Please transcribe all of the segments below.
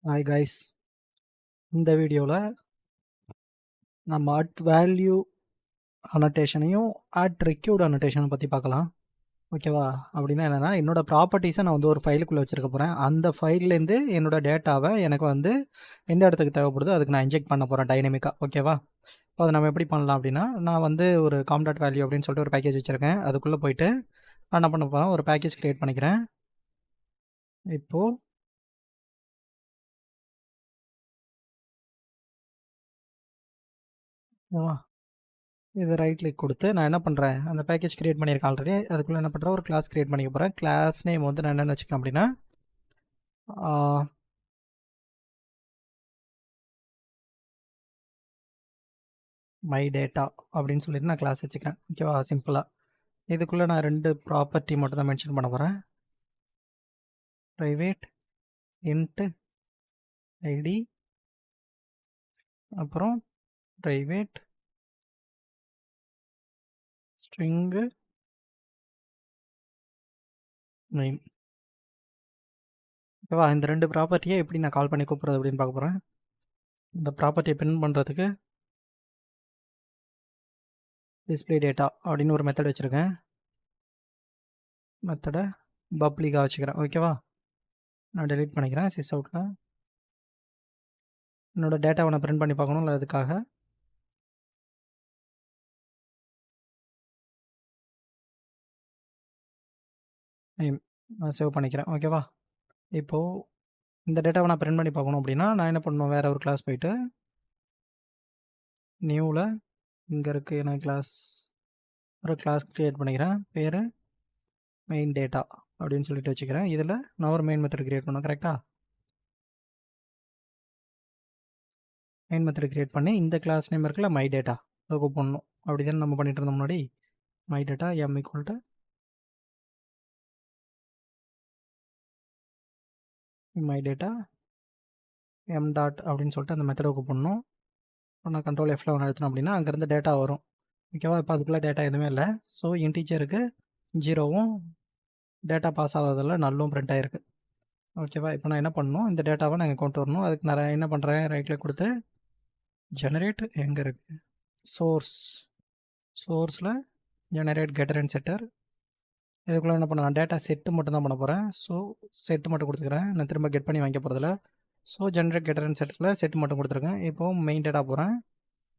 Hi guys, இந்த வீடியோவில் நம்ம அட் வேல்யூ அனோட்டேஷனையும் அட் ரெக்யூட் அனோட்டேஷனை பற்றி பார்க்கலாம். ஓகேவா? அப்படின்னா என்னென்னா, என்னோட ப்ராப்பர்ட்டிஸை நான் வந்து ஒரு ஃபைலுக்குள்ளே வச்சுருக்க போகிறேன். அந்த ஃபைல்லேருந்து என்னோட டேட்டாவை எனக்கு வந்து எந்த இடத்துக்கு தேவைப்படுதோ அதுக்கு நான் இன்ஜெக்ட் பண்ண போகிறேன் டைனமிக்காக. ஓகேவா? இப்போ அதை நம்ம எப்படி பண்ணலாம் அப்படின்னா, நான் வந்து ஒரு com.value வேல்யூ அப்படின்னு சொல்லிட்டு ஒரு பேக்கேஜ் வச்சுருக்கேன். அதுக்குள்ளே போயிட்டு நான் என்ன பண்ண போகிறேன், ஒரு பேக்கேஜ் க்ரியேட் பண்ணிக்கிறேன். இப்போது இது ரைட் கிளிக் கொடுத்து நான் என்ன பண்ணுறேன், அந்த பேக்கேஜ் கிரியேட் பண்ணியிருக்கேன் ஆல்ரெடி. அதுக்குள்ளே என்ன பண்ணுறேன், ஒரு கிளாஸ் கிரியேட் பண்ணிக்க போகிறேன். கிளாஸ் நேம் வந்து நான் என்னென்னு வச்சுக்கலாம் அப்படின்னா, மை டேட்டா அப்படின்னு சொல்லிட்டு நான் கிளாஸ் வச்சுக்கிறேன். ஓகேவா? சிம்பிளாக இதுக்குள்ளே நான் 2 ப்ராப்பர்ட்டி மட்டும் தான் மென்ஷன் பண்ண போகிறேன். ப்ரைவேட் இன்ட் ஐடி, அப்புறம் ப்ரைவேட் ஸ்ட்ரிங்கு மெயின். ஓகேவா? இந்த 2 ப்ராப்பர்ட்டியை எப்படி நான் கால் பண்ணி கூப்பிட்றது அப்படின்னு பார்க்க போகிறேன். இந்த ப்ராப்பர்ட்டியை பிரிண்ட் பண்ணுறதுக்கு டிஸ்பிளே டேட்டா அப்படின்னு ஒரு மெத்தட் வச்சுருக்கேன். மெத்தடை பப்ளிக்காக வச்சுக்கிறேன். ஓகேவா? நான் டெலீட் பண்ணிக்கிறேன் சிஸ் அவுட்டில். என்னோடய டேட்டாவை நான் பிரிண்ட் பண்ணி பார்க்கணும்ல, அதுக்காக நான் சேவ் பண்ணிக்கிறேன். ஓகேவா? இப்போது இந்த டேட்டாவை நான் பிரிண்ட் பண்ணி பார்க்கணும் அப்படின்னா நான் என்ன பண்ணணும், வேறு ஒரு கிளாஸ் போயிட்டு நியூவில் இங்கே இருக்குது எனக்கு கிளாஸ், ஒரு கிளாஸ் க்ரியேட் பண்ணிக்கிறேன். பேர் மெயின் டேட்டா அப்படின்னு சொல்லிட்டு வச்சுக்கிறேன். இதில் நான் ஒரு மெயின் மெத்தட் க்ரியேட் பண்ணணும். கரெக்டாக மெயின் மெத்தட் க்ரியேட் பண்ணி இந்த கிளாஸ் நேம் இருக்குல்ல, மை டேட்டா, அதுக்கு போடணும். அப்படி தானே நம்ம பண்ணிட்டு இருந்தோம் முன்னாடி. My data M equal to my data M dot அப்படின்னு சொல்லிட்டு அந்த மெத்தடை பண்ணணும். நான் கண்ட்ரோல் F11 ஒன்று எடுத்தேன் அப்படின்னா அங்கேருந்து டேட்டா வரும். ஓகேவா? இப்போ அதுக்குள்ளே டேட்டா எதுவுமே இல்லை. ஸோ இன்டீஜருக்கு 0வும் டேட்டா பாஸ் ஆகாததில் நல்லும் பிரிண்ட் ஆகிருக்கு. ஓகேவா? இப்போ நான் என்ன பண்ணணும், இந்த டேட்டாவை நான் இங்கே கொண்டு வரணும். அதுக்கு நான் என்ன பண்ணுறேன், ரைட் கிளிக் கொடுத்து ஜெனரேட் எங்கே இருக்குது, சோர்ஸில் ஜெனரேட் கெட்டர் அண்ட் செட்டர். இதுக்குள்ளே என்ன பண்ண, டேட்டா செட்டு மட்டும் தான் பண்ண போகிறேன். ஸோ செட்டு மட்டும் கொடுத்துக்கிறேன். நான் திரும்ப கெட் பண்ணி வாங்கிக்க போகிறதில்ல. So generate getter and settle set மட்டும் கொடுத்துருக்கேன். இப்போது மெயின் டேட்டா போகிறேன்.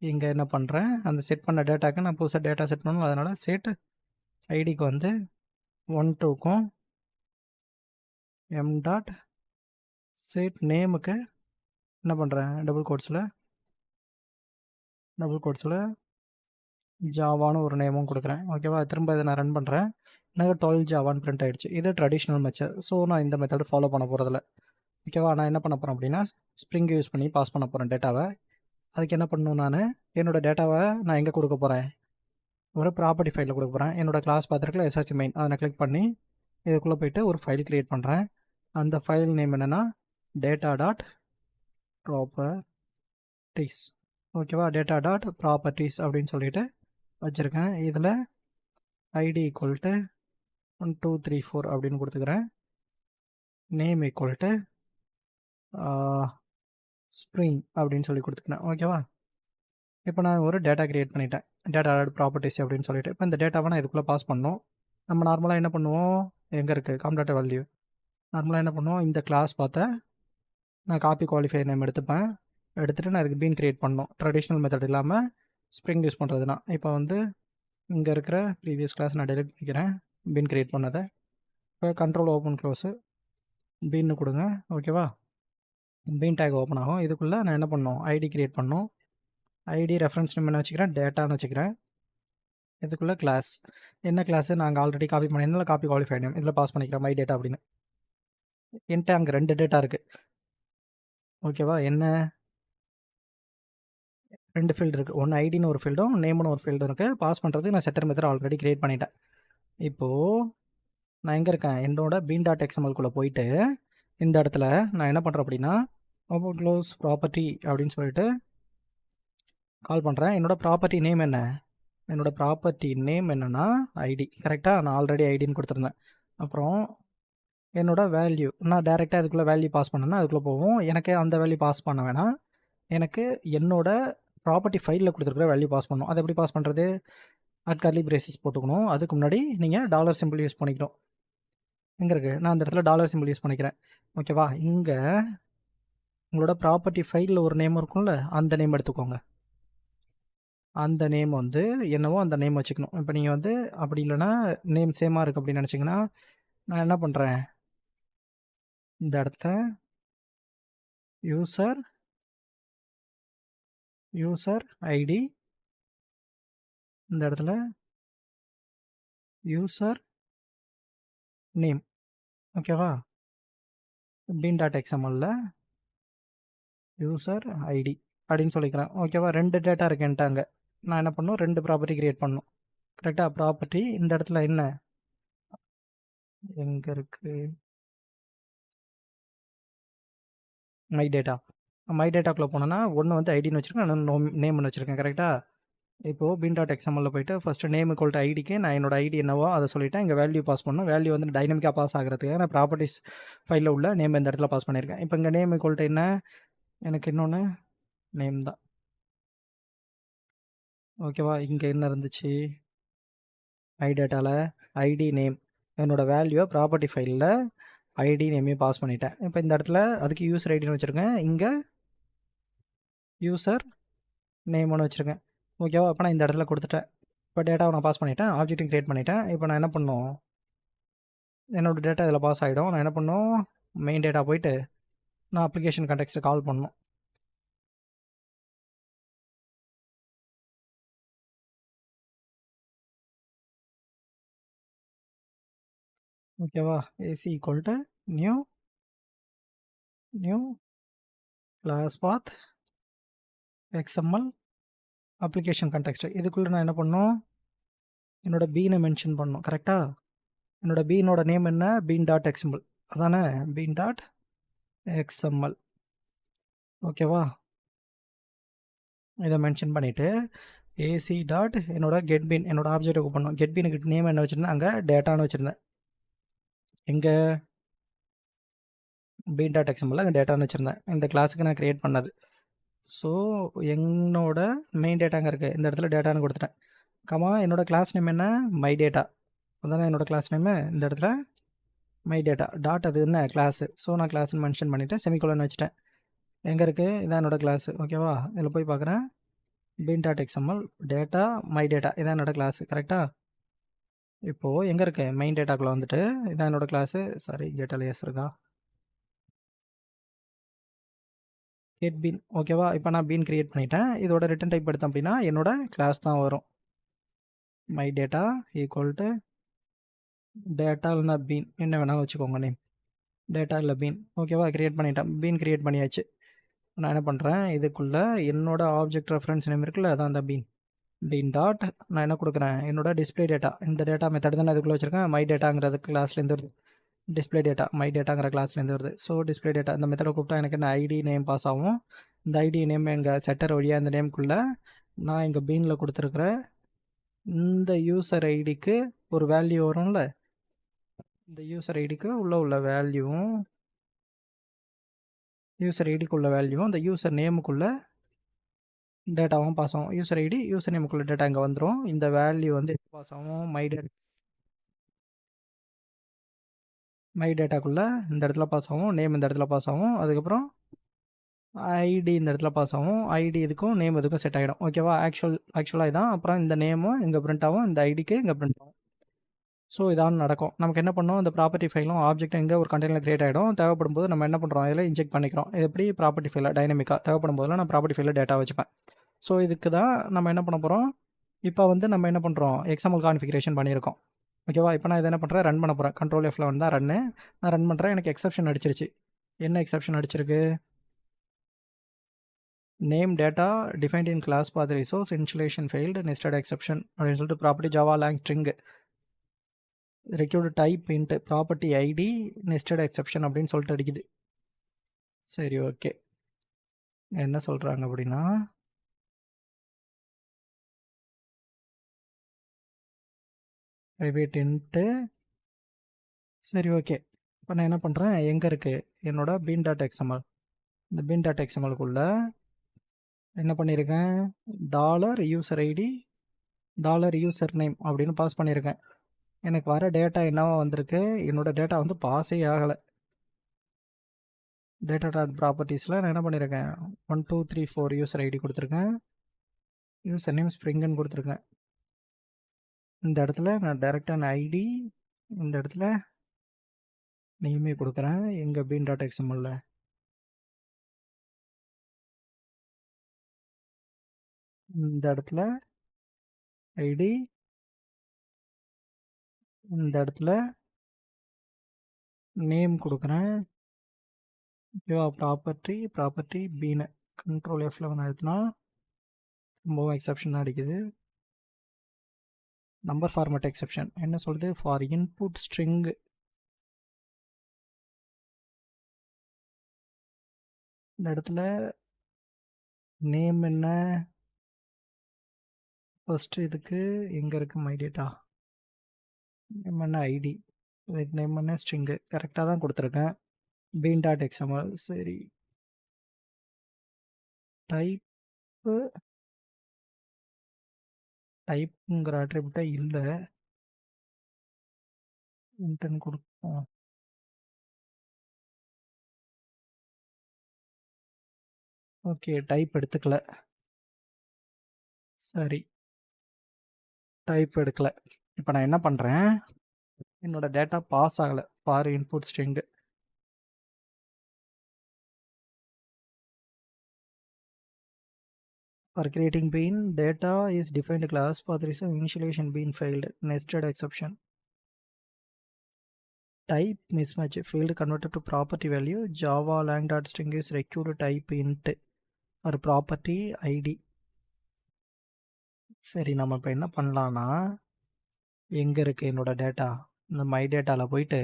இங்கே என்ன பண்ணுறேன், அந்த செட் பண்ண டேட்டாக்கு நான் புதுசாக டேட்டா செட் பண்ணணும். அதனால் செட் ஐடிக்கு வந்து 1-2க்கும் எம் டாட் செட் நேமுக்கு என்ன பண்ணுறேன், டபுள் கோட்ஸில் ஜாவான்னு ஒரு நேமும் கொடுக்குறேன். ஓகேவா? திரும்ப இதை நான் ரன் பண்ணுறேன். எனக்கு 12 ஜாவான்னு பிரிண்ட் ஆகிடுச்சு. இது ட்ரெடிஷ்னல் மெத்தட். ஸோ நான் இந்த மெத்தட் ஃபாலோ பண்ண போகிறதில்ல. ஓகேவா? நான் என்ன பண்ண போகிறேன் அப்படின்னா, ஸ்ப்ரிங் யூஸ் பண்ணி பாஸ் பண்ண போகிறேன் டேட்டாவை. அதுக்கு என்ன பண்ணணும், நான் என்னோடய டேட்டாவை நான் எங்கே கொடுக்க போகிறேன், ஒரு ப்ராப்பர்ட்டி ஃபைலில் கொடுக்க போகிறேன். என்னோடய கிளாஸ் பார்த்துருக்கல எஸ்ஹெச் மெயின், அதை நான் கிளிக் பண்ணி இதுக்குள்ளே போய்ட்டு ஒரு ஃபைல் க்ரியேட் பண்ணுறேன். அந்த ஃபைல் நேம் என்னென்னா டேட்டா டாட் ப்ராப்பர்ட்டிஸ். ஓகேவா? டேட்டா டாட் ப்ராப்பர்ட்டிஸ் அப்படின்னு சொல்லிட்டு வச்சுருக்கேன். இதில் ஐடி ஈக்குவல் டு 1 2 3 4 அப்படின்னு கொடுத்துக்கிறேன். நேம் ஈக்குவல் டு ஸ்ப்ரிங் அப்படின்னு சொல்லி கொடுத்துக்கிறேன். ஓகேவா? இப்போ நான் ஒரு டேட்டா க்ரியேட் பண்ணிட்டேன், டேட்டா டாட் ப்ராப்பர்ட்டிஸ் அப்படின்னு சொல்லிட்டு. இப்போ இந்த டேட்டாவை நான் இதுக்குள்ளே பாஸ் பண்ணணும். நம்ம நார்மலாக என்ன பண்ணுவோம், எங்கே இருக்குது com.value வேல்யூ, நார்மலாக என்ன பண்ணுவோம், இந்த கிளாஸ் பார்த்தேன், நான் காப்பி குவாலிஃபையர் நேம் எடுத்துகிட்டு நான் அதுக்கு பீன் க்ரியேட் பண்ணணும். ட்ரெடிஷ்னல் மெத்தட் இல்லாமல் ஸ்ப்ரிங் யூஸ் பண்ணுறதுனா. இப்போ வந்து இங்கே இருக்கிற ப்ரீவியஸ் கிளாஸ் நான் டெலிட் பண்ணிக்கிறேன், பீன் க்ரியேட் பண்ணதை. இப்போ கண்ட்ரோல் ஓப்பன் க்ளோஸு பீன்னு கொடுங்க. ஓகேவா? பீன் டேக் ஓப்பன் ஆகும். இதுக்குள்ளே நான் என்ன பண்ணணும், ஐடி க்ரியேட் பண்ணணும். ஐடி ரெஃபரன்ஸ் நேம் என்ன வச்சுக்கிறேன், டேட்டான்னு வச்சுக்கிறேன். இதுக்குள்ளே கிளாஸ் என்ன கிளாஸு, நாங்கள் ஆல்ரெடி காப்பி பண்ணியிருந்தாலும் காப்பி குவாலிஃபை நேம் இதில் பாஸ் பண்ணிக்கிறேன், மை டேட்டா அப்படின்னு. என்கிட்ட அங்கே 2 டேட்டா இருக்குது. ஓகேவா? என்ன 2 ஃபீல்டு இருக்குது. ஒன்று ஐடின்னு ஒரு ஃபீல்டும் நேம்னு ஒரு ஃபீல்டும் இருக்குது. பாஸ் பண்ணுறதுக்கு நான் செட்டர் மெத்தட் ஆல்ரெடி க்ரியேட் பண்ணிட்டேன். இப்போது நான் எங்கே இருக்கேன், என்னோட பீன் டாட் எக்ஸ்எம்எல்குள்ளே போயிட்டு இந்த இடத்துல நான் என்ன பண்ணுறேன் அப்படின்னா, ஓப்பன் க்ளோஸ் ப்ராப்பர்ட்டி அப்படின்னு சொல்லிட்டு கால் பண்ணுறேன். என்னோடய ப்ராப்பர்ட்டி நேம் என்ன, என்னோடய ப்ராப்பர்ட்டி நேம் என்னென்னா ஐடி. கரெக்டாக நான் ஆல்ரெடி ஐடின்னு கொடுத்துருந்தேன். அப்புறம் என்னோட வேல்யூ நான் டைரெக்டாக அதுக்குள்ளே வேல்யூ பாஸ் பண்ணேன்னா அதுக்குள்ளே போகும். எனக்கு அந்த வேல்யூ பாஸ் பண்ண வேணாம். எனக்கு என்னோட ப்ராப்பர்ட்டி ஃபைலில் கொடுத்துருக்குற வேல்யூ பாஸ் பண்ணணும். அதை எப்படி பாஸ் பண்ணுறது? அட் கர்லி பிரேசஸ் போட்டுக்கணும். அதுக்கு முன்னாடி நீங்கள் டாலர் சிம்பிள் யூஸ் பண்ணிக்கணும். எங்கே இருக்குது? நான் அந்த இடத்துல டாலர் சிம்பிள் யூஸ் பண்ணிக்கிறேன். ஓகேவா? இங்கே உங்களோட ப்ராப்பர்ட்டி ஃபைலில் ஒரு நேம் இருக்கும்ல, அந்த நேம் எடுத்துக்கோங்க. அந்த நேம் வந்து என்னவோ அந்த நேம் வச்சுக்கணும். இப்போ நீங்கள் வந்து அப்படி இல்லைன்னா நேம் சேமாக இருக்குது அப்படின்னு நினச்சிங்கன்னா நான் என்ன பண்ணுறேன், இந்த இடத்துல யூசர் ஐடி, இந்த இடத்துல யூசர் நேம். ஓகேவா? பீன் டாட் எக்ஸ்எம்எல்ல யூசர் ஐடி அப்படின்னு சொல்லிக்கிறேன். ஓகேவா? 2 டேட்டா இருக்குன்ட்டாங்க. நான் என்ன பண்ணணும், 2 ப்ராப்பர்ட்டி கிரியேட் பண்ணணும். கரெக்டாக? ப்ராப்பர்ட்டி இந்த இடத்துல என்ன எங்கே இருக்குது? My data. மை டேட்டாக்குள்ளே போனோன்னா ஒன்று வந்து ஐடின்னு வச்சுருக்கேன், இன்னொன்று நேம்னு வச்சுருக்கேன். கரெக்டாக? இப்போது பின் டாட் எக்ஸ்எம்எல்ல போயிட்டு ஃபஸ்ட்டு நேம் ஈக்குவல் டு ஐடிக்கு நான் என்னோட ஐடி என்னவோ அதை சொல்லிவிட்டேன். இங்கே வேல்யூ பாஸ் பண்ணணும். வேல்யூ வந்து டைனமிக்காக பாஸ் ஆகிறதுக்காக நான் ப்ராப்பர்ட்டிஸ் ஃபைலில் உள்ள நேம் இந்த இடத்துல பாஸ் பண்ணியிருக்கேன். இப்போ இங்கே நேம் ஈக்குவல் டு என்ன, எனக்கு இன்னொன்று நேம் தான். ஓகேவா? இங்கே என்ன இருந்துச்சு, மை டேட்டாவில் ஐடி நேம், என்னோடய வேல்யூவை ப்ராப்பர்ட்டி ஃபைலில் ஐடி நேமையும் பாஸ் பண்ணிட்டேன். இப்போ இந்த இடத்துல அதுக்கு யூசர் ஐடின்னு வச்சுருக்கேன், இங்கே யூசர் நேம் ஒன்று வச்சுருக்கேன். ஓகேவா? அப்போ நான் இந்த இடத்துல கொடுத்துட்டேன். இப்போ டேட்டாவை நான் பாஸ் பண்ணிவிட்டேன், ஆப்ஜெக்ட்டும் க்ரியேட் பண்ணிவிட்டேன். இப்போ நான் என்ன பண்ணணும், என்னோடய டேட்டா இதில் பாஸ் ஆகிடும். நான் என்ன பண்ணணும், மெயின் டேட்டா போயிட்டு நான் அப்ளிகேஷன் கான்டெக்ஸ்ட்டை கால் பண்ணணும். ஓகேவா? AC equal to new class path XML application context. இதுக்குள்ளே நான் என்ன பண்ணணும், என்னோட பீனை மென்ஷன் பண்ணணும். கரெக்டாக? என்னோட பீனோட நேம் என்ன, பீன் டாட் எக்ஸ்எம்எல் அதானே, பீன் டாட் எக்ஸ்எம்எல். ஓகேவா? இதை மென்ஷன் பண்ணிவிட்டு ஏசி டாட் என்னோட கெட் பீன் என்னோட ஆப்ஜெக்ட் ஓப்பன் பண்ணணும். கெட் பீனுக்கு நேம் என்ன வச்சுருந்தேன், அங்கே டேட்டான்னு வச்சுருந்தேன். எங்கே பீன் டாட் எக்ஸ்எம்எல்ல அங்கே டேட்டான்னு வச்சுருந்தேன். இந்த கிளாஸுக்கு நான் க்ரியேட் பண்ணது. ஸோ என்னோட மெயின் டேட்டா அங்கே இருக்குது. இந்த இடத்துல டேட்டான்னு கொடுத்துட்டேன். கமா என்னோட கிளாஸ் நேம் என்ன, மை டேட்டா அதானே என்னோட கிளாஸ் நேமு. இந்த இடத்துல மை டேட்டா டாட் அது என்ன கிளாஸு. ஸோ நான் கிளாஸ்ன்னு மென்ஷன் பண்ணிவிட்டேன், செமிகோலன் வச்சுட்டேன். எங்கே இருக்குது, இதான் என்னோட கிளாஸு. ஓகேவா? இதில் போய் பார்க்குறேன், been dot XML data my data இதான் என்னோட கிளாஸு. கரெக்டாக? இப்போது எங்கே இருக்குது, மெயின் டேட்டாக்குள்ளே வந்துட்டு இதான் என்னோட கிளாஸு. சாரி, டேட்டாவில் எஸ் இருக்கா, கெட் பீன். ஓகேவா? இப்போ நான் பீன் க்ரியேட் பண்ணிட்டேன். இதோட ரிட்டன் டைப் எடுத்தேன் அப்படின்னா என்னோட கிளாஸ் தான் வரும். My data equal to data இல்லைனா பீன் என்ன வேணாலும் வச்சுக்கோங்க நேம். டேட்டா இல்லை பீன். ஓகேவா? க்ரியேட் பண்ணிட்டேன், பீன் க்ரியேட் பண்ணியாச்சு. நான் என்ன பண்ணுறேன், இதுக்குள்ளே என்னோட ஆப்ஜெக்ட் ரெஃபரன்ஸ் நேம் இருக்குல்ல, அதான் அந்த பீன் டாட் நான் என்ன கொடுக்குறேன், என்னோட டிஸ்பிளே டேட்டா. இந்த டேட்டா மெத்தட் தான் இதுக்குள்ளே வச்சுருக்கேன். மை டேட்டாங்கிறது கிளாஸ்லேருந்து வருது, டிஸ்பிளே டேட்டா மை டேட்டாங்கிற கிளாஸ்லேருந்து வருது. ஸோ டிஸ்பிளே டேட்டா இந்த மெத்தடை கூப்பிட்டா எனக்கு என்ன ஐடி நேம் பாஸ் ஆகும். இந்த ஐடி நேம் எங்கள் செட்டர் வழியாக இந்த நேம்குள்ளே நான் எங்கள் பீனில் கொடுத்துருக்குற இந்த யூசர் ஐடிக்கு ஒரு வேல்யூ வரும்ல, இந்த யூசர் ஐடிக்கு உள்ள வேல்யூவும் யூசர் ஐடிக்குள்ள வேல்யூவும் அந்த யூசர் நேமுக்குள்ளே டேட்டாவும் பாஸ் ஆகும். யூசர் ஐடி யூசர் நேமுக்குள்ளே டேட்டா இங்கே வந்துடும். இந்த வேல்யூ வந்து பாஸ் ஆகும் மை டேட்டாக்குள்ளே இந்த இடத்துல பாஸ் ஆகும், நேம் இந்த இடத்துல பாஸ் ஆகும், அதுக்கப்புறம் ஐடி இந்த இடத்துல பாஸ் ஆகும். ஐடி இதுக்கும் நேம் இதுக்கும் செட் ஆகிடும். ஓகேவா? ஆக்சுவலாக இதான். அப்புறம் இந்த நேமும் இங்கே பிரிண்ட் ஆகும், இந்த ஐடிக்கு இங்கே பிரிண்ட் ஆகும். ஸோ இதான் நடக்கும். நமக்கு என்ன பண்ணோம், இந்த ப்ராப்பர்ட்டி ஃபைலும் ஆப்ஜெக்ட் எங்கே ஒரு கண்டெய்னர் கிரியேட் ஆகிடும். தேவைப்படும் போது நம்ம என்ன பண்ணுறோம், இதில் இன்ஜெக்ட் பண்ணிக்கிறோம். இது எப்படி ப்ராப்பர்ட்டி ஃபைலில் டைனமிக்காக தேவைப்படும் போதெல்லாம் நான் ப்ராப்பர்ட்டி ஃபைலில் டேட்டா வச்சுப்பேன். ஸோ இதுக்கு தான் நம்ம என்ன பண்ண போகிறோம், இப்போ வந்து நம்ம என்ன பண்ணுறோம், எக்ஸ்எம்எல் கான்ஃபிகரேஷன் பண்ணியிருக்கோம். ஓகேவா? இப்போ நான் இதை என்ன பண்ணுறேன், ரன் பண்ண போகிறேன். கண்ட்ரோல் F11 வந்து தான் ரன்னு. நான் ரன் பண்ணுறேன். எனக்கு எக்ஸப்ஷன் அடிச்சிருச்சு. என்ன எக்ஸப்ஷன் அடிச்சிருக்கு, name data defined in class path resource insulation failed nested exception அப்படின்னு சொல்லிட்டு property Java long string required type into property ID nested exception அப்படின்னு சொல்லிட்டு அடிக்குது. சரி, ஓகே. என்ன சொல்கிறாங்க அப்படின்னா, ப்ரைவேட் இன்ட்டு, சரி ஓகே, இப்போ நான் என்ன பண்ணுறேன், எங்கே இருக்குது என்னோட bean டாட் எக்ஸ்எம்எல், இந்த bean டாட் எக்ஸ்எம்எல்குள்ள என்ன பண்ணியிருக்கேன், dollar user ID dollar user name அப்படின்னு பாஸ் பண்ணியிருக்கேன். எனக்கு வர டேட்டா என்னவா வந்திருக்கு, என்னோட டேட்டா வந்து பாஸே ஆகலை. டேட்டா டாட் ப்ராப்பர்ட்டிஸில் நான் என்ன பண்ணியிருக்கேன், 1 2 3 4 யூசர் ஐடி கொடுத்துருக்கேன், யூசர் நேம் ஸ்ப்ரிங்குன்னு கொடுத்துருக்கேன். இந்த இடத்துல நான் டைரெக்டாக ஐடி, இந்த இடத்துல நேமே கொடுக்குறேன். எங்கள் bean டாட் எக்ஸ்எம்எல்ல இந்த இடத்துல ஐடி, இந்த இடத்துல நேம் கொடுக்குறேன். ஓகேவா, ப்ராப்பர்ட்டி பீனு கண்ட்ரோல் F11 அழுத்தினா ரொம்பவும் எக்ஸப்ஷன் தான் அடிக்குது. நம்பர் ஃபார்மேட் எக்ஸப்ஷன் என்ன சொல்லுது, ஃபார் இன்புட் ஸ்ட்ரிங் இந்த இடத்துல நேம் என்ன, ஃபர்ஸ்ட் இதுக்கு எங்கே இருக்குது மை டேட்டா, நேம் என்ன ஐடி, இதுக்கு நேம் என்ன ஸ்ட்ரிங்கு, கரெக்டாக தான் கொடுத்துருக்கேன். bean டாட் எக்ஸ்எம்எல் சரி, டைப்புங்கிற அட்ரிபியூட்டாக இல்லை, இன்டென்ட் கொடுப்போம். ஓகே, டைப் எடுத்துக்கல, சரி டைப் எடுக்கல. இப்போ நான் என்ன பண்ணுறேன், என்னோட டேட்டா பாஸ் ஆகலை for input string. For creating bean, data is defined class path is initialization bean failed, nested exception. Type mismatch, field converted to property value, java lang.string is required type int or property id. சரி, நம்ம இப்போ என்ன பண்ணலான்னா, எங்கே இருக்குது என்னோட data, இந்த my டேட்டாவில் போயிட்டு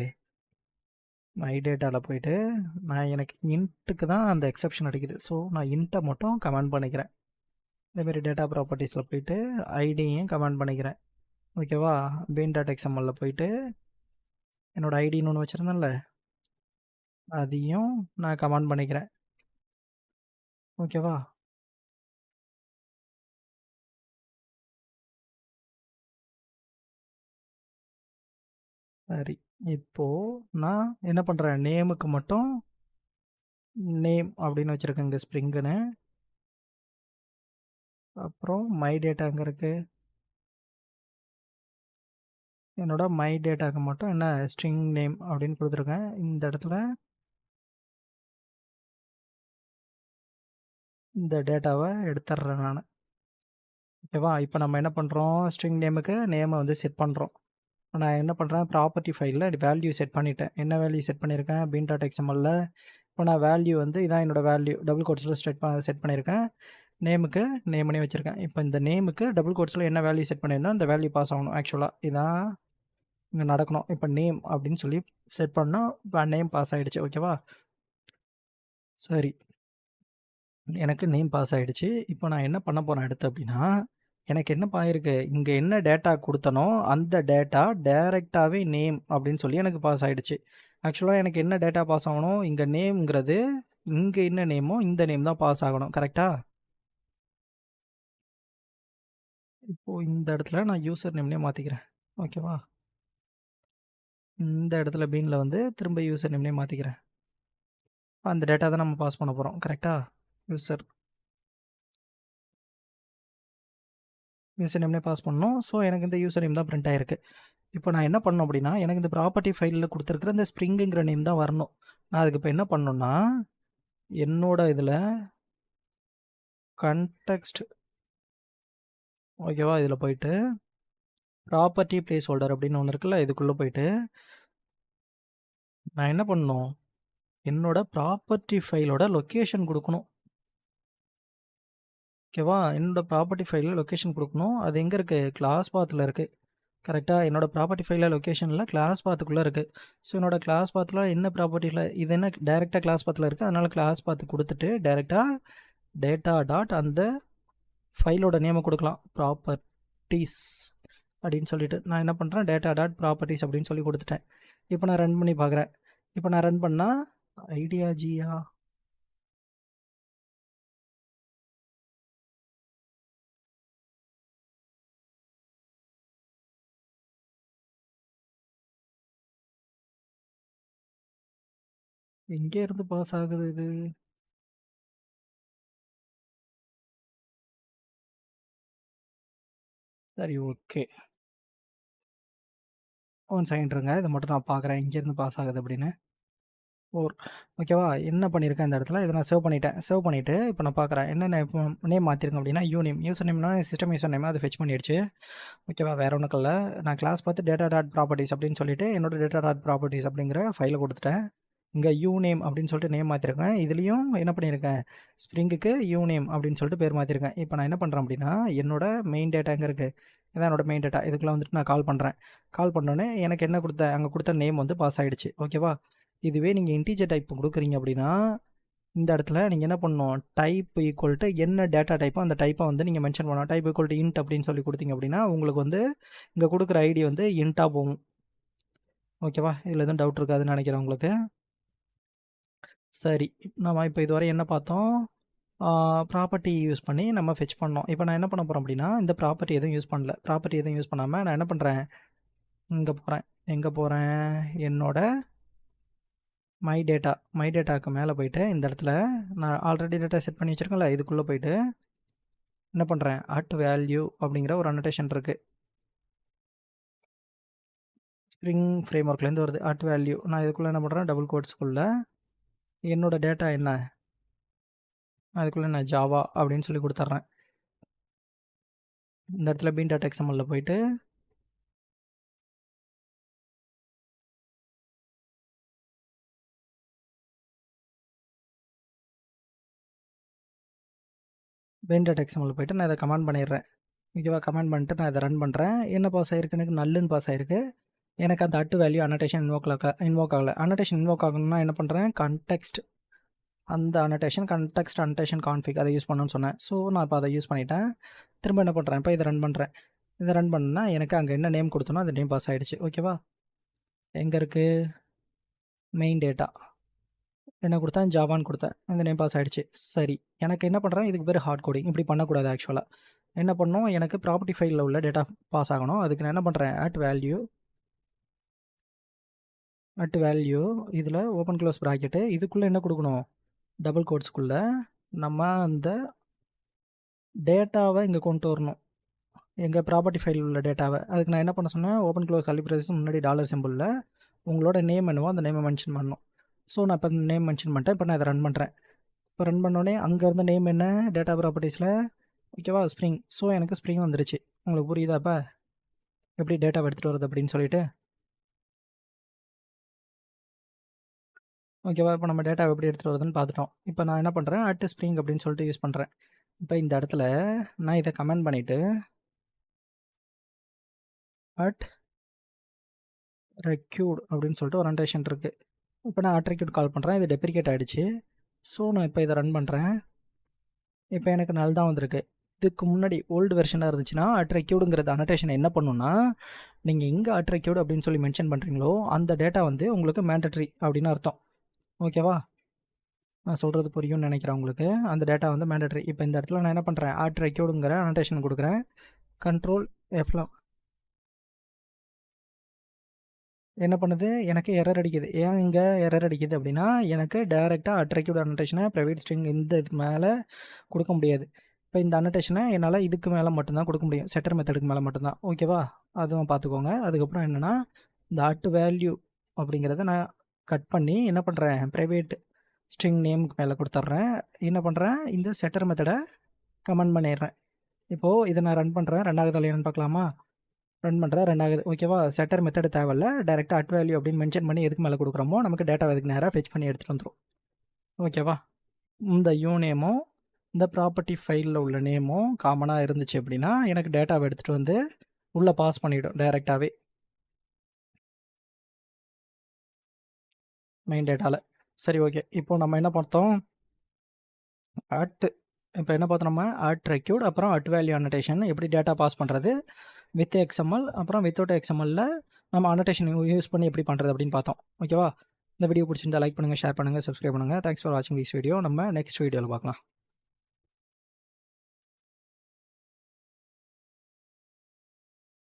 நான் எனக்கு இன்ட்டுக்கு தான் அந்த எக்ஸப்ஷன் அடிக்குது. ஸோ நான் இன்ட்டை மட்டும் கமெண்ட் பண்ணிக்கிறேன். இதேமாரி டேட்டா ப்ராப்பர்ட்டிஸில் போயிட்டு ஐடியும் கமெண்ட் பண்ணிக்கிறேன். ஓகேவா, bean டாட் எக்ஸ்எம்எல்ல போயிட்டு என்னோட ஐடின்னு ஒன்று வச்சுருந்தேன்ல, அதையும் நான் கமெண்ட் பண்ணிக்கிறேன். ஓகேவா, சரி. இப்போது நான் என்ன பண்ணுறேன், நேமுக்கு மட்டும் நேம் அப்படின்னு வச்சுருக்கேன் இங்கே ஸ்ப்ரிங்குன்னு. அப்புறம் மை டேட்டா அங்கே இருக்குது, என்னோட மை டேட்டாவுக்கு மட்டும் என்ன ஸ்ட்ரிங் நேம் அப்படின்னு கொடுத்துருக்கேன். இந்த இடத்துல இந்த டேட்டாவை எடுத்துட்றேன் நான். ஓகேவா, இப்போ நம்ம என்ன பண்ணுறோம், ஸ்ட்ரிங் நேமுக்கு நேமை வந்து செட் பண்ணுறோம். நான் என்ன பண்ணுறேன், ப்ராப்பர்ட்டி ஃபைலில் வேல்யூ செட் பண்ணிட்டேன். என்ன வேல்யூ செட் பண்ணியிருக்கேன், bean டாட் எக்ஸ்எம்எல்ல. இப்போ நான் வேல்யூ வந்து இதான் என்னோடய வேல்யூ, டபுள் கோட்ஸில் செட் பண்ணியிருக்கேன். நேமுக்கு நேம் பண்ணி வச்சுருக்கேன். இப்போ இந்த நேமுக்கு டபுள் கோட்ஸில் என்ன வேல்யூ செட் பண்ணியிருந்தோம், அந்த வேல்யூ பாஸ் ஆகணும். ஆக்சுவலாக இதான் இங்கே நடக்கணும். இப்போ நேம் அப்படின்னு சொல்லி செட் பண்ணால் இப்போ நேம் பாஸ் ஆகிடுச்சு. ஓகேவா, சரி, எனக்கு நேம் பாஸ் ஆகிடுச்சு. இப்போ நான் என்ன பண்ண போகிறேன் அடுத்து அப்படின்னா, எனக்கு என்ன ஆயிருக்கு, இங்கே என்ன டேட்டா கொடுத்தனோ அந்த டேட்டா டைரெக்டாகவே நேம் அப்படின்னு சொல்லி எனக்கு பாஸ் ஆகிடுச்சு. ஆக்சுவலாக எனக்கு என்ன டேட்டா பாஸ் ஆகணும், இங்கே நேம்ங்கிறது இங்கே என்ன நேமோ இந்த நேம் தான் பாஸ் ஆகணும். கரெக்டாக, இப்போது இந்த இடத்துல நான் யூசர் நேம்னே மாற்றிக்கிறேன். ஓகேவா, இந்த இடத்துல பீனில் வந்து திரும்ப யூசர் நேம்னே மாற்றிக்கிறேன். அந்த டேட்டா தான் நம்ம பாஸ் பண்ண போகிறோம். கரெக்டாக, யூசர் நேம்னே பாஸ் பண்ணணும். ஸோ எனக்கு இந்த யூசர் நேம் தான் பிரிண்ட் ஆகிருக்கு. இப்போ நான் என்ன பண்ணணும் அப்படின்னா, எனக்கு இந்த ப்ராப்பர்ட்டி ஃபைலில் கொடுத்துருக்குற இந்த ஸ்ப்ரிங்குங்கிற நேம் தான் வரணும். நான் அதுக்கு இப்போ என்ன பண்ணணும்னா, என்னோட இதில் கண்டெக்ஸ்ட், ஓகேவா, இதில் போயிட்டு ப்ராப்பர்ட்டி பிளேஸ் ஹோல்டர் அப்படின்னு ஒன்று இருக்குல்ல, இதுக்குள்ளே போயிட்டு நான் என்ன பண்ணணும், என்னோட ப்ராப்பர்ட்டி ஃபைலோட லொக்கேஷன் கொடுக்கணும். ஓகேவா, என்னோட ப்ராப்பர்ட்டி ஃபைலில் லொக்கேஷன் கொடுக்கணும். அது எங்கே இருக்குது, கிளாஸ் பாத்தில் இருக்குது. கரெக்டாக, என்னோட ப்ராப்பர்ட்டி ஃபைலில் லொக்கேஷனில் கிளாஸ் பாத்துக்குள்ளே இருக்குது. ஸோ என்னோட கிளாஸ் பாத்தில் என்ன ப்ராப்பர்ட்டியில், இது என்ன டைரெக்டாக கிளாஸ் பாத்தில் இருக்குது, அதனால் கிளாஸ் பாத்து கொடுத்துட்டு டைரெக்டாக டேட்டா டாட் அந்த ஃபைலோட நேமை கொடுக்கலாம், ப்ராப்பர்ட்டிஸ் அப்படின்னு சொல்லிட்டு நான் என்ன பண்ணுறேன், டேட்டா டாட் ப்ராப்பர்ட்டிஸ் அப்படின்னு சொல்லி கொடுத்துட்டேன். இப்போ நான் ரன் பண்ணி பார்க்குறேன். இப்போ நான் ரன் பண்ணா ஐடியா ஜியா எங்கே இருந்து பாஸ் ஆகுது இது? சரி, ஓகே. ஒன் செகண்ட் இருங்க. இதை மட்டும் நான் பார்க்குறேன் எங்கேருந்து பாஸ் ஆகுது அப்படின்னு. ஓகேவா? என்ன பண்ணியிருக்கேன் இந்த இடத்துல, இதை நான் சேவ் பண்ணிட்டேன். சேவ் பண்ணிவிட்டு இப்போ நான் பார்க்குறேன் என்னென்ன இப்போ நேம் மாற்றிருக்கேன் அப்படின்னா யூநேம். யூசர் நேம்னா சிஸ்டம் யூசர் நேம் அது ஃபெச் பண்ணிடுச்சு. ஓகேவா? வேறு ஒன்றும் இல்லை. நான் கிளாஸ் பார்த்து டேட்டா டாட் ப்ராப்பர்ட்டிஸ் அப்படின்னு சொல்லிட்டு என்னோட டேட்டா டாட் ப்ராப்பர்ட்டிஸ் அப்படிங்கிற ஃபைலை கொடுத்துட்டேன். இங்கே யூநேம் அப்படின்னு சொல்லிட்டு நேம் மாற்றிருக்கேன். இதுலேயும் என்ன பண்ணியிருக்கேன், ஸ்ப்ரிங்குக்கு யூநேம் அப்படின்னு சொல்லிட்டு பேர் மாற்றிருக்கேன். இப்போ நான் என்ன பண்ணுறேன் அப்படின்னா, என்னோட மெயின் டேட்டா எங்கே இருக்குது, இதான் என்னோட மெயின் டேட்டா. இதுக்குள்ளே வந்துட்டு நான் கால் பண்ணுறேன். கால் பண்ணோன்னே எனக்கு என்ன கொடுத்தேன், அங்கே கொடுத்த நேம் வந்து பாஸ் ஆகிடுச்சு. ஓகேவா? இதுவே நீங்கள் இன்டீஜர் டைப் கொடுக்குறீங்க அப்படின்னா, இந்த இடத்துல நீங்கள் என்ன பண்ணணும், டைப் ஈக்குவல் டு என்ன டேட்டா டைப்போ அந்த டைப்பை வந்து நீங்கள் மென்ஷன் பண்ணணும். டைப் ஈக்குவல் டு இன்ட் அப்படின்னு சொல்லி கொடுத்தீங்க அப்படின்னா உங்களுக்கு வந்து இங்கே கொடுக்குற ஐடி வந்து இன்ட்டாக போகும். ஓகேவா? இதில் எதுவும் டவுட் இருக்காதுன்னு நினைக்கிறேன் உங்களுக்கு. சரி, நம்ம இப்போ இதுவரை என்ன பார்த்தோம், ப்ராப்பர்ட்டி யூஸ் பண்ணி நம்ம ஃபெச் பண்ணோம். இப்போ நான் என்ன பண்ண போகிறேன் அப்படின்னா, இந்த ப்ராப்பர்ட்டி எதுவும் யூஸ் பண்ணல. ப்ராப்பர்ட்டி எதுவும் யூஸ் பண்ணாமல் நான் என்ன பண்ணுறேன், இங்கே போகிறேன். எங்கே போகிறேன், என்னோட மை டேட்டாவுக்கு மேலே போயிட்டு இந்த இடத்துல நான் ஆல்ரெடி டேட்டா செட் பண்ணி வச்சுருக்கேன்ல, இதுக்குள்ளே போயிட்டு என்ன பண்ணுறேன், அட் வேல்யூ அப்படிங்கிற ஒரு அனோட்டேஷன் இருக்குது. ஸ்ப்ரிங் ஃப்ரேம் ஒர்க்லேருந்து வருது அட் வேல்யூ. நான் இதுக்குள்ளே என்ன பண்ணுறேன், டபுள் கோட்ஸ்க்குள்ளே என்னோட டேட்டா என்ன, அதுக்குள்ளே நான் ஜாவா அப்படின்னு சொல்லி கொடுத்துட்றேன். இந்த இடத்துல பீன் டாட் எக்ஸ்எம்எல்ல போயிட்டு பீன் டாட் எக்ஸ்எம்எல்ல போயிட்டு நான் இதை கமெண்ட் பண்ணிடுறேன். ஓகேவா? கமெண்ட் பண்ணிட்டு நான் இதை ரன் பண்ணுறேன். என்ன பாஸ் ஆகிருக்கு, எனக்கு நல்லுன்னு பாஸ் ஆகிருக்கு. எனக்கு அந்த அட் வேல்யூ அனோட்டேஷன் இன்வோக் ஆகலை. அனோட்டேஷன் இன்வோக் ஆகணும்னா என்ன பண்ணுறேன், கண்டெக்ஸ்ட் அந்த அனோட்டேஷன் கான்ஃபிக் அதை யூஸ் பண்ணணும்னு சொன்னேன். ஸோ நான் இப்போ அதை யூஸ் பண்ணிட்டேன். திரும்ப என்ன பண்ணுறேன், இப்போ இதை ரன் பண்ணுறேன். இதை ரன் பண்ணால் எனக்கு அங்கே என்ன நேம் கொடுத்தனோ அந்த நேம் பாஸ் ஆகிடுச்சு. ஓகேவா? எங்கே இருக்குது, மெயின் டேட்டா என்ன கொடுத்தேன், ஜாவான்னு கொடுத்தேன், இந்த நேம் பாஸ் ஆகிடுச்சு. சரி, எனக்கு என்ன பண்ணுறேன், இதுக்கு பேர் ஹார்ட் கோடிங். இப்படி பண்ணக்கூடாது. ஆக்சுவலாக என்ன பண்ணணும், எனக்கு ப்ராப்பர்ட்டி ஃபைலில் உள்ள டேட்டா பாஸ் ஆகணும். அதுக்கு நான் என்ன பண்ணுறேன், அட் வேல்யூ இதில் ஓப்பன் க்ளோஸ் ப்ராக்கெட்டு, இதுக்குள்ளே என்ன கொடுக்கணும், டபுள் கோட்ஸ்க்குள்ளே நம்ம அந்த டேட்டாவை இங்கே கொண்டு வரணும், எங்கள் ப்ராப்பர்ட்டி ஃபைலில் உள்ள டேட்டாவை. அதுக்கு நான் என்ன பண்ண சொன்னேன், ஓப்பன் க்ளோஸ் கலிப்ரேசஸ் முன்னாடி டாலர் சிம்பிளில் உங்களோட நேம் என்னவோ அந்த நேமை மென்ஷன் பண்ணணும். ஸோ நான் இப்போ நேம் மென்ஷன் பண்ணிட்டேன். இப்போ நான் இதை ரன் பண்ணுறேன். இப்போ ரன் பண்ணோடனே அங்கே இருந்த நேம் என்ன, டேட்டா ப்ராப்பர்ட்டிஸில் ஓகேவா, ஸ்ப்ரிங். ஸோ எனக்கு ஸ்ப்ரிங் வந்துருச்சு. உங்களுக்கு புரியுதா இப்போ எப்படி டேட்டாவை எடுத்துகிட்டு வருது அப்படின்னு சொல்லிட்டு? ஓகேவா? இப்போ நம்ம டேட்டாவை எப்படி எடுத்துகிட்டு வருதுன்னு பார்த்துட்டோம். இப்போ நான் என்ன பண்ணுறேன், அட் ஸ்ப்ரிங் அப்படின்னு சொல்லிட்டு யூஸ் பண்ணுறேன். இப்போ இந்த இடத்துல நான் இதை கமெண்ட் பண்ணிவிட்டு அட் ரெக்யூட் அப்படின்னு சொல்லிட்டு ஒரு அனோட்டேஷன் இருக்குது. இப்போ நான் அட் ரெக்யூட் கால் பண்ணுறேன். இது டெப்ரிகேட் ஆகிடுச்சு. ஸோ நான் இப்போ இதை ரன் பண்ணுறேன். இப்போ எனக்கு நல் தான் வந்திருக்கு. இதுக்கு முன்னாடி ஓல்டு வெர்ஷனாக இருந்துச்சுன்னா அட் ரெக்யூடுங்கிறது அனோட்டேஷன் என்ன பண்ணுன்னா, நீங்கள் எங்கே அட் ரெக்யூட் அப்படின்னு சொல்லி மென்ஷன் பண்ணுறீங்களோ அந்த டேட்டா வந்து உங்களுக்கு மேண்டட்ரி அப்படின்னு அர்த்தம். ஓகேவா? நான் சொல்கிறது புரியும்னு நினைக்கிறேன் உங்களுக்கு. அந்த டேட்டா வந்து மேண்டட்ரி. இப்போ இந்த இடத்துல நான் என்ன பண்ணுறேன், அட் ரெக்யூடுங்கிற அனோட்டேஷன் கொடுக்குறேன். கண்ட்ரோல் F என்ன பண்ணுது, எனக்கு எரர் அடிக்குது. ஏன் இங்கே எரர் அடிக்குது அப்படின்னா, எனக்கு டேரெக்டாக அட்ரிக்யூட் அனோட்டேஷனை ப்ரைவேட் ஸ்ட்ரிங் இந்த இதுக்கு மேலே கொடுக்க முடியாது. இப்போ இந்த அனோட்டேஷனை என்னால் இதுக்கு மேலே மட்டும்தான் கொடுக்க முடியும், செட்டர் மெத்தடுக்கு மேலே மட்டும்தான். ஓகேவா? அதுவும் பார்த்துக்கோங்க. அதுக்கப்புறம் என்னென்னா, இந்த அட் வேல்யூ அப்படிங்கிறத நான் கட் பண்ணி என்ன பண்ணுறேன், ப்ரைவேட் ஸ்ட்ரிங் நேமுக்கு மேலே கொடுத்துட்றேன். என்ன பண்ணுறேன், இந்த செட்டர் மெத்தடை கமெண்ட் பண்ணிடுறேன். இப்போது இதை நான் ரன் பண்ணுறேன். ரெண்டாவது என்னன்னு பார்க்கலாமா? ரன் பண்ணுறேன், ரெண்டாவது. ஓகேவா? செட்டர் மெத்தட் தேவையில்ல. டேரெக்டாக அட் வேல்யூ அப்படின்னு மென்ஷன் பண்ணி எதுக்கு மேலே கொடுக்குறோமோ நமக்கு டேட்டா அதுக்கு நேராக ஃபெச் பண்ணி எடுத்துகிட்டு வந்துடும். ஓகேவா? இந்த நேமும் இந்த ப்ராப்பர்ட்டி ஃபைலில் உள்ள நேமும் காமனாக இருந்துச்சு அப்படின்னா எனக்கு டேட்டாவை எடுத்துகிட்டு வந்து உள்ளே பாஸ் பண்ணிவிடும் டேரெக்டாகவே மெயின் டேட்டாவில். சரி, ஓகே. இப்போ நம்ம என்ன பார்த்தோம், இப்போ என்ன பார்த்தோம், நம்ம அட் ரெக்யூட் அப்புறம் அட் வேல்யூ அனோட்டேஷன் எப்படி டேட்டா பாஸ் பண்ணுறது வித் எக்ஸ்எம்எல் அப்புறம் வித்தவுட் எக்ஸ்எம்எல்ல நம்ம அனோட்டேஷன் யூஸ் பண்ணி எப்படி பண்ணுறது அப்படின்னு பார்த்தோம். ஓகேவா? இந்த வீடியோ பிடிச்சிருந்தா லைக் பண்ணுங்கள், ஷேர் பண்ணுங்கள், சப்ஸ்கிரைப் பண்ணுங்கள். தேங்க்ஸ் ஃபார் வாட்சிங் திஸ் வீடியோ. நம்ம நெக்ஸ்ட் வீடியோவில் பார்க்கலாம்.